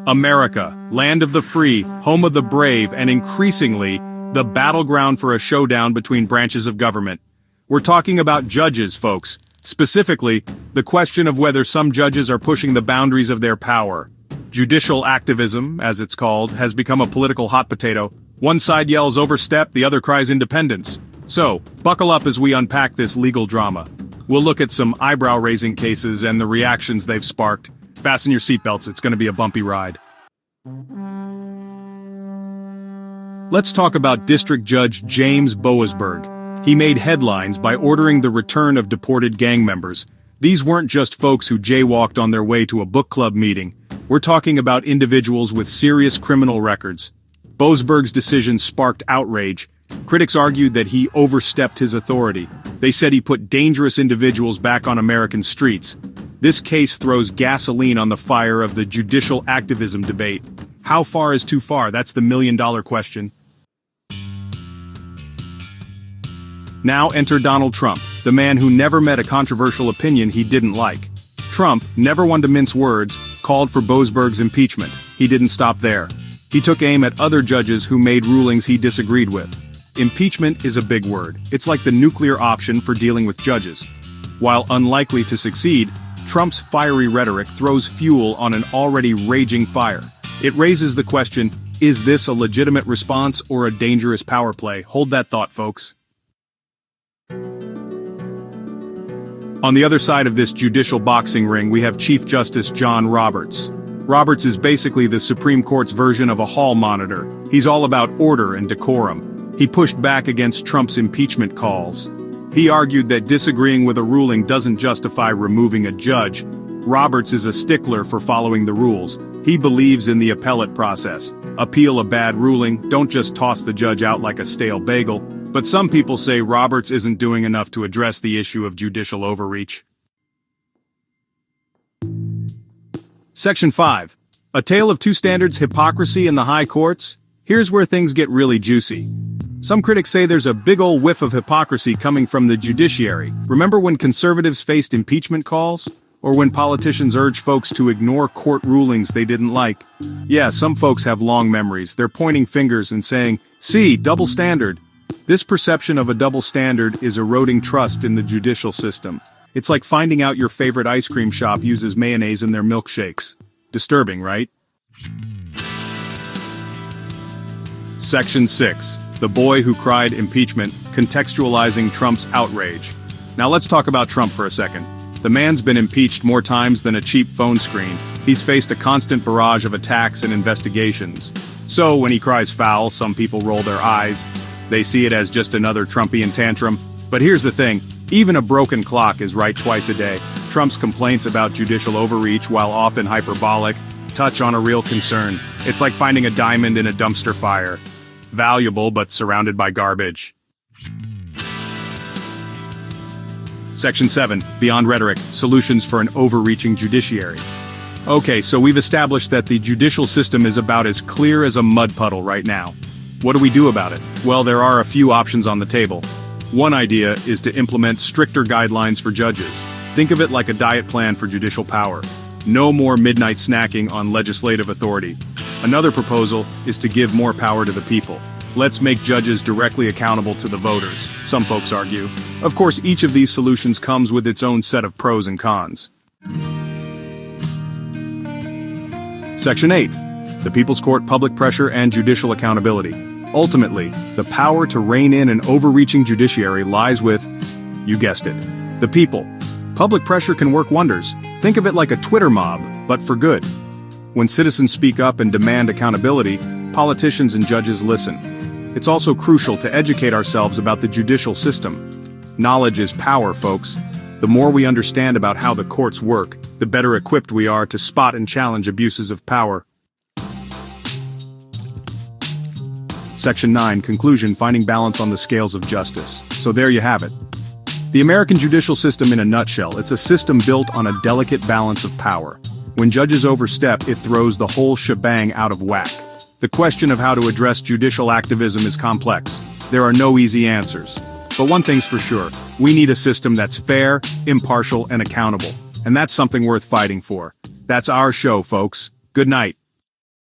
America, land of the free, home of the brave, and increasingly, the battleground for a showdown between branches of government. We're talking about judges, folks. Specifically, the question of whether some judges are pushing the boundaries of their power. Judicial activism, as it's called, has become a political hot potato. One side yells overstep, the other cries independence. So, buckle up as we unpack this legal drama. We'll look at some eyebrow-raising cases and the reactions they've sparked. Fasten your seatbelts, it's going to be a bumpy ride. Let's talk about District Judge James Boasberg. He made headlines by ordering the return of deported gang members. These weren't just folks who jaywalked on their way to a book club meeting. We're talking about individuals with serious criminal records. Boasberg's decision sparked outrage. Critics argued that he overstepped his authority. They said he put dangerous individuals back on American streets. This case throws gasoline on the fire of the judicial activism debate. How far is too far? That's the million-dollar question. Now enter Donald Trump, the man who never met a controversial opinion he didn't like. Trump, never one to mince words, called for Boasberg's impeachment. He didn't stop there. He took aim at other judges who made rulings he disagreed with. Impeachment is a big word. It's like the nuclear option for dealing with judges. While unlikely to succeed, Trump's fiery rhetoric throws fuel on an already raging fire. It raises the question, is this a legitimate response or a dangerous power play? Hold that thought, folks. On the other side of this judicial boxing ring, we have Chief Justice John Roberts. Roberts is basically the Supreme Court's version of a hall monitor. He's all about order and decorum. He pushed back against Trump's impeachment calls. He argued that disagreeing with a ruling doesn't justify removing a judge. Roberts is a stickler for following the rules. He believes in the appellate process. Appeal a bad ruling, don't just toss the judge out like a stale bagel. But some people say Roberts isn't doing enough to address the issue of judicial overreach. Section 5. A Tale of Two Standards: Hypocrisy in the High Courts? Here's where things get really juicy. Some critics say there's a big ol' whiff of hypocrisy coming from the judiciary. Remember when conservatives faced impeachment calls? Or when politicians urged folks to ignore court rulings they didn't like? Yeah, some folks have long memories. They're pointing fingers and saying, "See, double standard." This perception of a double standard is eroding trust in the judicial system. It's like finding out your favorite ice cream shop uses mayonnaise in their milkshakes. Disturbing, right? Section 6. The Boy Who Cried Impeachment, Contextualizing Trump's Outrage. Now let's talk about Trump for a second. The man's been impeached more times than a cheap phone screen. He's faced a constant barrage of attacks and investigations. So when he cries foul, some people roll their eyes. They see it as just another Trumpian tantrum. But here's the thing, even a broken clock is right twice a day. Trump's complaints about judicial overreach, while often hyperbolic, touch on a real concern. It's like finding a diamond in a dumpster fire. Valuable, but surrounded by garbage. Section 7. Beyond Rhetoric, Solutions for an Overreaching Judiciary. Okay, so we've established that the judicial system is about as clear as a mud puddle right now. What do we do about it? Well, there are a few options on the table. One idea is to implement stricter guidelines for judges. Think of it like a diet plan for judicial power. No more midnight snacking on legislative authority. Another proposal is to give more power to the people. Let's make judges directly accountable to the voters, some folks argue. Of course, each of these solutions comes with its own set of pros and cons. Section 8. The People's Court: Public Pressure and Judicial Accountability. Ultimately, the power to rein in an overreaching judiciary lies with, you guessed it, the people. Public pressure can work wonders. Think of it like a Twitter mob, but for good. When citizens speak up and demand accountability, politicians and judges listen. It's also crucial to educate ourselves about the judicial system. Knowledge is power, folks. The more we understand about how the courts work, the better equipped we are to spot and challenge abuses of power. Section 9. Conclusion: Finding Balance on the Scales of Justice. So there you have it. The American judicial system in a nutshell. It's a system built on a delicate balance of power. When judges overstep, it throws the whole shebang out of whack. The question of how to address judicial activism is complex. There are no easy answers. But one thing's for sure, we need a system that's fair, impartial, and accountable. And that's something worth fighting for. That's our show, folks. Good night.